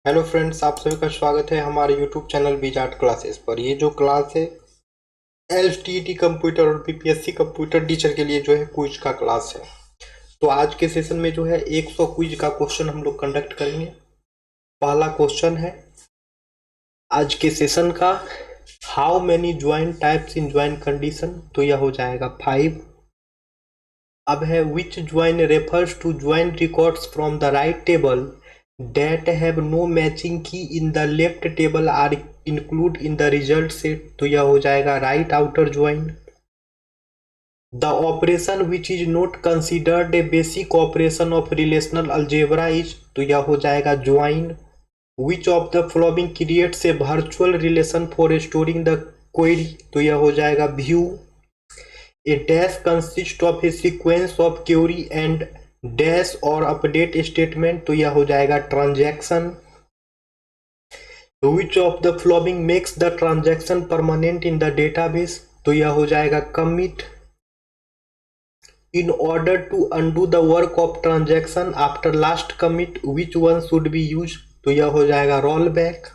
Hello friends, आप सभी का स्वागत है हमारे यूट्यूब चैनल बीजार्ट क्लासेस पर। ये जो क्लास है एलटीटी कंप्यूटर और बीपीएससी कंप्यूटर टीचर के लिए जो है क्विज का क्लास है। तो आज के सेशन में जो है 100 क्विज का क्वेश्चन हम लोग कंडक्ट करेंगे। पहला क्वेश्चन है आज के सेशन का, how many join types in join condition, तो यह हो जाएगा 5। अब है which join refers to join records from the right table that have no matching key in the left table are include in the result set, तो यह हो जाएगा right outer join। The operation which is not considered a basic operation of relational algebra is, तो यह हो जाएगा join। Which of the following creates a virtual relation for storing the query, तो यह हो जाएगा view। A dash consists of a sequence of query and dash और update statement, तो यह हो जाएगा transaction. Which of the following makes the transaction permanent in the database, तो यह हो जाएगा commit। In order to undo the work of transaction after last commit, which one should be used, तो यह हो जाएगा rollback।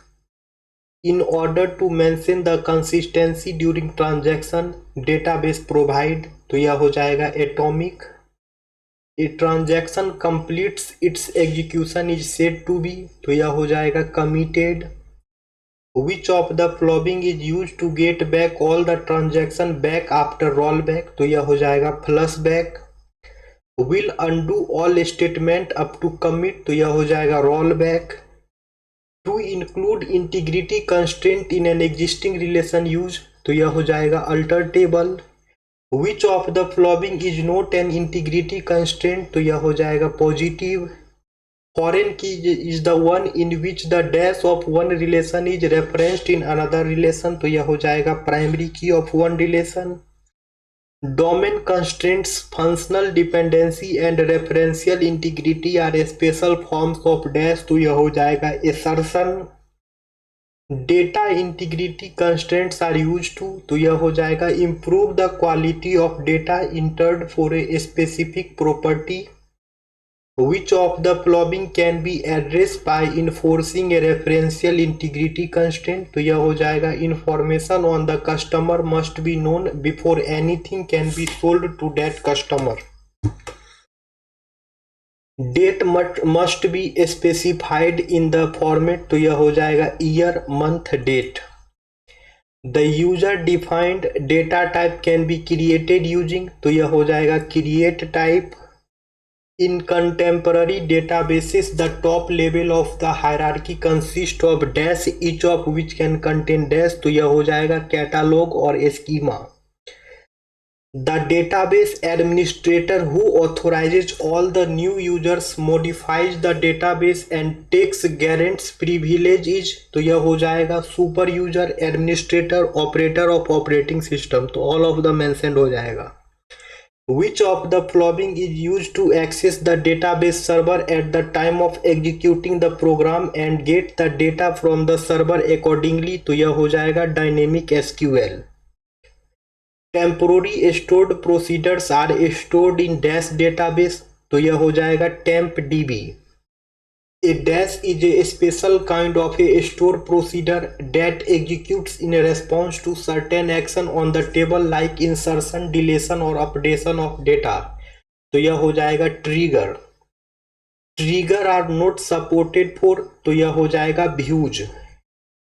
In order to maintain the consistency during transaction, database provide, तो यह हो जाएगा atomic। A transaction completes its execution is said to be, तो यह हो जाएगा committed। Which of the following is used to get back all the transaction back after rollback, तो यह हो जाएगा flashback। Will undo all statement up to commit, तो यह हो जाएगा rollback। To include integrity constraint in an existing relation use, तो यह हो जाएगा alter table। Which of the following is not an integrity constraint, तो यह हो जाएगा positive. Foreign key is the one in which the dash of one relation is referenced in another relation, तो यह हो जाएगा primary key of one relation। Domain constraints, functional dependency and referential integrity are special forms of dash, तो यह हो जाएगा assertion। Data integrity constraints are use to, तो यह हो जाएगा improve the quality of data entered for a specific property. Which of the following can be address by enforcing a referential integrity constraint, तो यह हो जाएगा information on the customer must be known before anything can be sold to that customer. Date must be specified in the format, तो यह हो जाएगा year month date. The user defined data type can be created using, तो यह हो जाएगा create type. In contemporary databases the top level of the hierarchy consist of dash each of which can contain dash, तो यह हो जाएगा catalogue और schema. The database administrator who authorizes all the new users modifies the database and takes guarantees privilege is, तो यह हो जाएगा super user administrator operator of operating system, तो ऑल ऑफ द मेंशन्ड हो जाएगा। Which of the following is used to access the database server at the time of executing the program and get the data from the server accordingly, तो यह हो जाएगा dynamic SQL. Temporary stored procedures are stored in dash database, तो यह हो जाएगा temp DB. A dash is a special kind of a store procedure that executes in response to certain action on the table like insertion deletion और updation of data, तो यह हो जाएगा trigger. Trigger are not supported for, तो यह हो जाएगा views.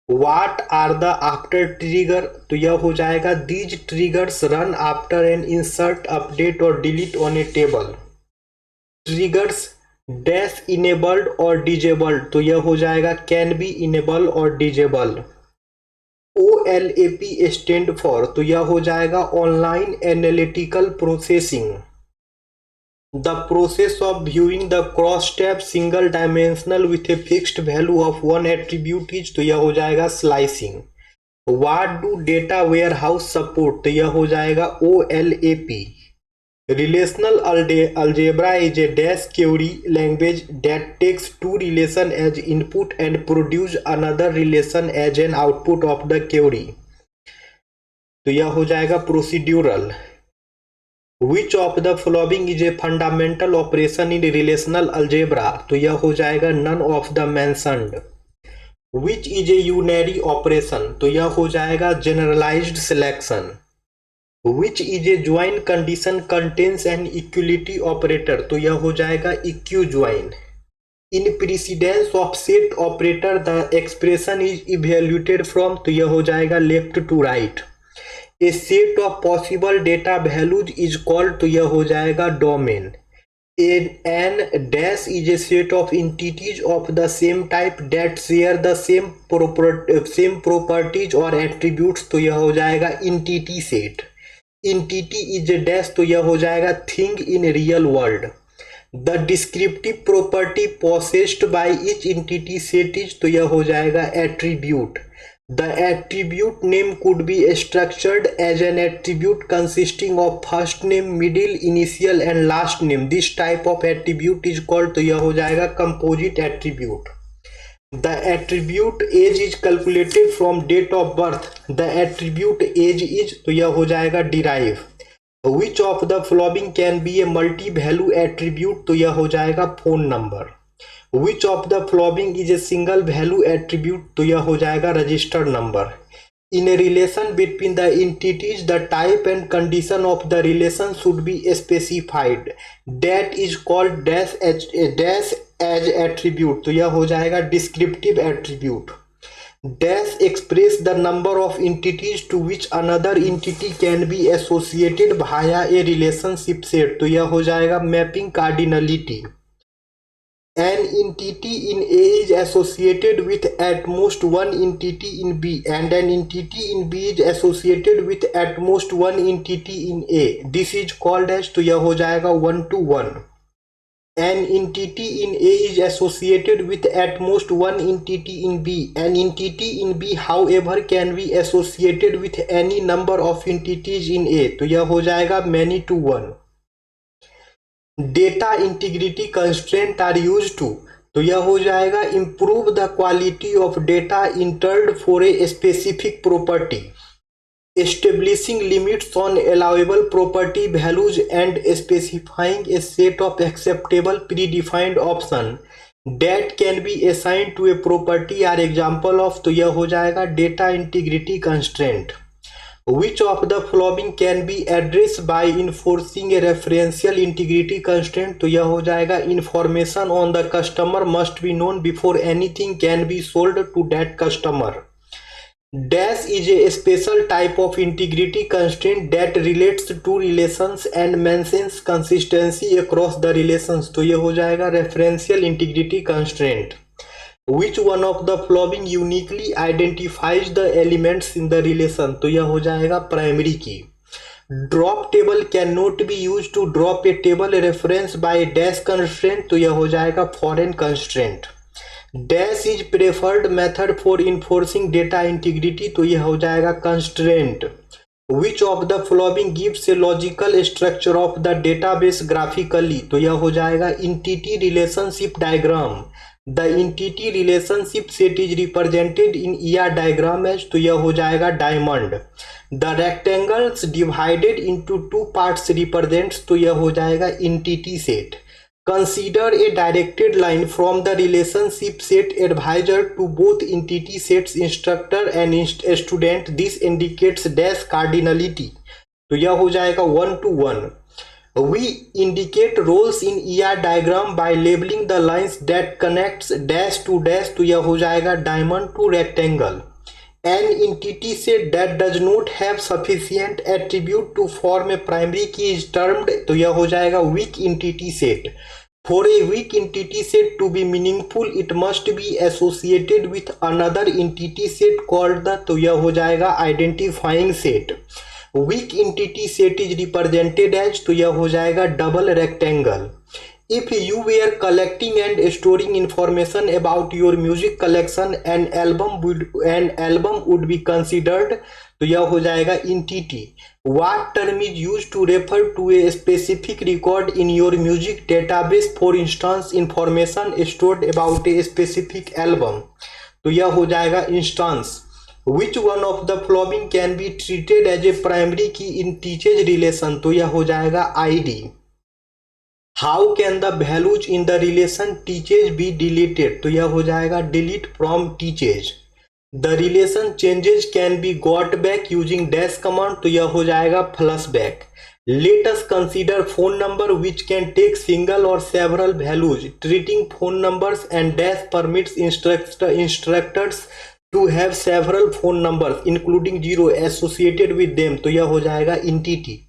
What are the after trigger, तो यह हो जाएगा these triggers run after an insert update or delete on a table। triggers dash enabled और disabled, तो यह हो जाएगा can be enable और disable। OLAP stand for, तो यह हो जाएगा online analytical processing। The process of viewing the cross-tab single dimensional with a fixed value of one attribute is, तो यह हो जाएगा slicing। What do data warehouse support, तो यह हो जाएगा OLAP। Relational algebra is a dash query language that takes two relation as input and produce another relation as an output of the query, तो यह हो जाएगा procedural। Which of the following is a fundamental operation in relational algebra, तो यह हो जाएगा none of the mentioned। Which is a unary operation, तो यह हो जाएगा generalized selection. Which is a join condition contains an equality operator, तो यह हो जाएगा equi join. In precedence of set operator the expression is evaluated from, तो यह हो जाएगा left to right. A set of possible data values is called, तो यह हो जाएगा domain. An dash is a set of entities of the same type that share the same properties और attributes, तो यह हो जाएगा entity set. Entity is a dash, तो यह हो जाएगा thing in real world. The descriptive property possessed by each entity set is, तो यह हो जाएगा attribute. The attribute name could be structured as an attribute consisting of first name, middle, initial and last name. This type of attribute is called, तो यह हो जाएगा composite attribute. The attribute age is calculated from date of birth. The attribute age is, तो यह हो जाएगा derive. Which of the following can be a multi value attribute, तो यह हो जाएगा phone number. Which of the following is a single value attribute, तो यह हो जाएगा registered number. In a relation between the entities the type and condition of the relation should be specified, that is called dash as attribute, तो यह हो जाएगा descriptive attribute. Dash express the number of entities to which another entity can be associated via a relationship set, तो यह हो जाएगा mapping cardinality. An entity in A is associated with at most one entity in B and an entity in B is associated with at most one entity in A. This is called as, तो यह हो जाएगा 1 to 1। An entity in A is associated with at most one entity in B. An entity in B, however, can be associated with any number of entities in A. तो यह हो जाएगा many to one. Data integrity constraint are used to, तो यह हो जाएगा improve the quality of data entered for a specific property. Establishing limits on allowable property values and specifying a set of acceptable predefined options that can be assigned to a property are example of, तो यह हो जाएगा data integrity constraint. Which of the following can be addressed by enforcing a referential integrity constraint, तो यह हो जाएगा information on the customer must be known before anything can be sold to that customer. Dash is a special type of integrity constraint that relates to relations and maintains consistency across the relations, तो ये हो जाएगा referential integrity constraint. Which one of the following uniquely identifies the elements in the relation, तो यह हो जाएगा primary key. Drop table cannot be used to drop a table reference by dash constraint, तो यह हो जाएगा foreign constraint. Dash is preferred method for enforcing data integrity, तो यह हो जाएगा constraint. Which of the following gives a logical structure of the database graphically, तो यह हो जाएगा entity relationship diagram. The entity relationship set is represented in ER diagram as, तो यह हो जाएगा diamond. The rectangles divided into two parts represents, तो यह हो जाएगा entity set. Consider a directed line from the relationship set advisor to both entity sets instructor and student. This indicates dash cardinality, तो यह हो जाएगा 1 to 1. We indicate roles in ER diagram by labeling the lines that connects dash to dash, तो यह हो जाएगा diamond to rectangle. An entity set that does not have sufficient attribute to form a primary key is termed, तो यह हो जाएगा weak entity set. For a weak entity set to be meaningful, it must be associated with another entity set called the, तो यह हो जाएगा identifying set. Weak entity set is represented as, तो यह हो जाएगा double rectangle. If you were collecting and storing information about your music collection, an album would be considered, तो यह हो जाएगा entity. What term is used to refer to a specific record in your music database? For instance, information stored about a specific album, तो यह हो जाएगा instance. Which one of the following can be treated as a primary key in teachers relation, तो यह हो जाएगा ID. How can the values in the relation teaches be deleted, तो यह हो जाएगा delete from teaches. The relation changes can be got back using dash command, तो यह हो जाएगा flashback. Let us consider phone number which can take single or several values, treating phone numbers and dash permits instructors to have several phone numbers including zero associated with them, तो यह हो जाएगा entity.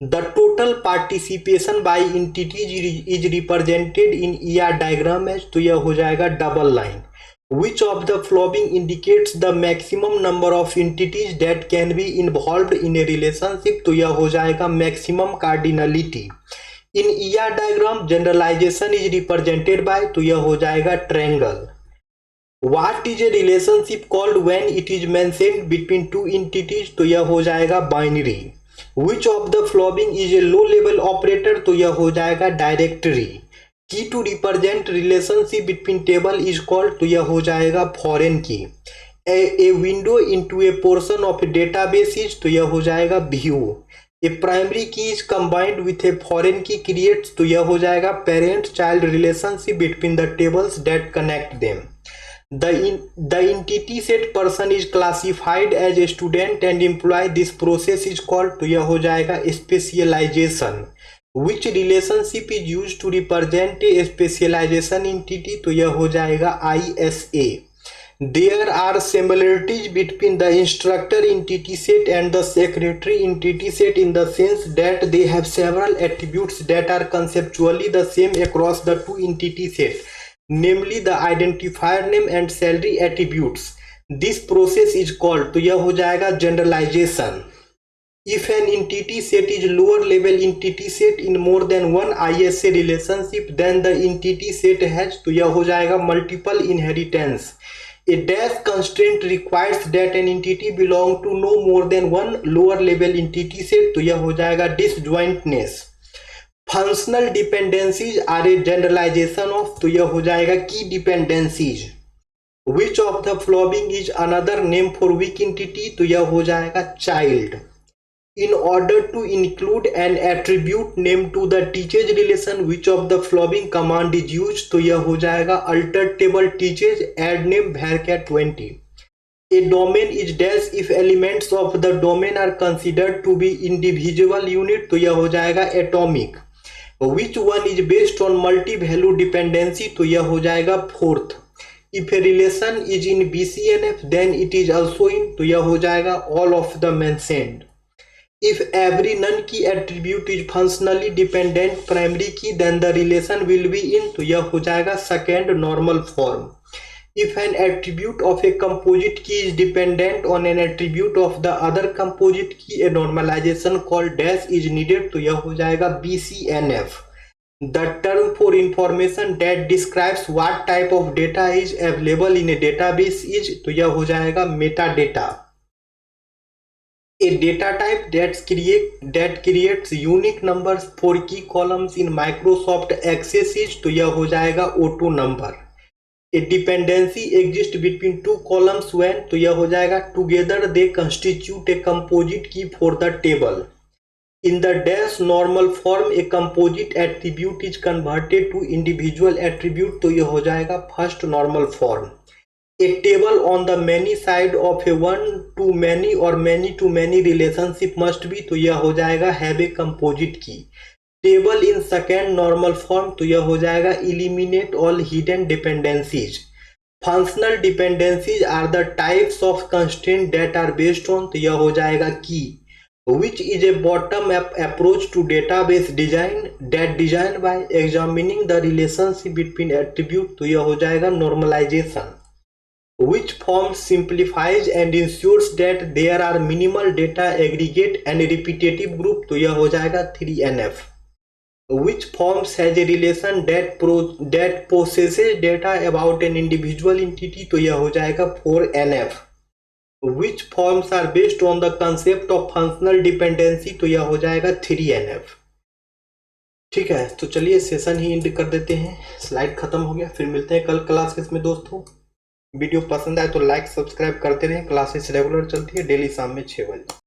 The total participation by entities is represented in ER diagram as, तो यह हो जाएगा double line. Which of the following indicates the maximum number of entities that can be involved in a relationship, तो यह हो जाएगा maximum cardinality। In ER diagram generalization is represented by, तो यह हो जाएगा triangle। What is a relationship called when it is mentioned between two entities, तो यह हो जाएगा binary। Which of the following is a low level operator, तो यह हो जाएगा directory. Key to represent relationship between table is called, तो यह हो जाएगा foreign key. A window into a portion of a database is, तो यह हो जाएगा view. A primary key is combined with a foreign key creates, तो यह हो जाएगा parent child relationship between the tables that connect them. The entity set person is classified as a student and employee, this process is called, तो यह हो जाएगा specialization। Which relationship is used to represent a specialization entity, तो यह हो जाएगा ISA। There are similarities between the instructor entity set and the secretary entity set in the sense that they have several attributes that are conceptually the same across the two entity sets, namely the identifier name and salary attributes. This process is called, तो यह हो जाएगा generalization। If an entity set is lower level entity set in more than one ISA relationship, then the entity set has, तो यह हो जाएगा multiple inheritance। A dash constraint requires that an entity belong to no more than one lower level entity set, तो यह हो जाएगा disjointness। Functional dependencies are a generalisation of, तो यह हो जाएगा key dependencies. Which of the following is another name for weak entity, तो यह हो जाएगा child. In order to include an attribute name to the teachers relation, which of the following command is use, तो यह हो जाएगा alter table teachers add name varchar 20। A domain is dash if elements of the domain are considered to be individual unit, तो यह हो जाएगा atomic। Which one is based on multi-value dependency, तो यह हो जाएगा fourth। If a relation is in BCNF then it is also in, तो यह हो जाएगा all of the mentioned। If every none key attribute is functionally dependent primary key then the relation will be in, तो यह हो जाएगा second normal form। If an attribute of a composite key is dependent on an attribute of the other composite key, a normalization called dash is needed, तो यह हो जाएगा BCNF। The term for information that describes what type of data is available in a database is, तो यह हो जाएगा metadata। A data type that creates unique numbers for key columns in Microsoft Access is, तो यह हो जाएगा auto number। A dependency exists between two columns when, तो यह हो जाएगा together they constitute a composite key for the table। In the dash normal form a composite attribute is converted to individual attribute, तो यह हो जाएगा first normal form। A table on the many side of a one to many or many to many relationship must be, तो यह हो जाएगा have a composite key। Table in second normal form, तो यह हो जाएगा eliminate all hidden dependencies. Functional dependencies are the types of constraint that are based on, तो यह हो जाएगा key. Which is a bottom up approach to database design that design by examining the relationship between attribute, तो यह हो जाएगा normalisation. Which form simplifies and ensures that there are minimal data aggregate and repetitive group, तो यह हो जाएगा 3NF। Which forms has a relation that possesses data about an individual entity, तो यह हो जाएगा 4NF। Which forms are based on the concept of functional dependency, तो यह हो जाएगा 3NF। ठीक है, तो चलिए सेशन ही एंड कर देते हैं, स्लाइड खत्म हो गया। फिर मिलते हैं कल क्लासेस में दोस्तों। वीडियो पसंद आए तो लाइक सब्सक्राइब करते रहें। क्लासेस रेगुलर चलती है डेली शाम में 6 बजे।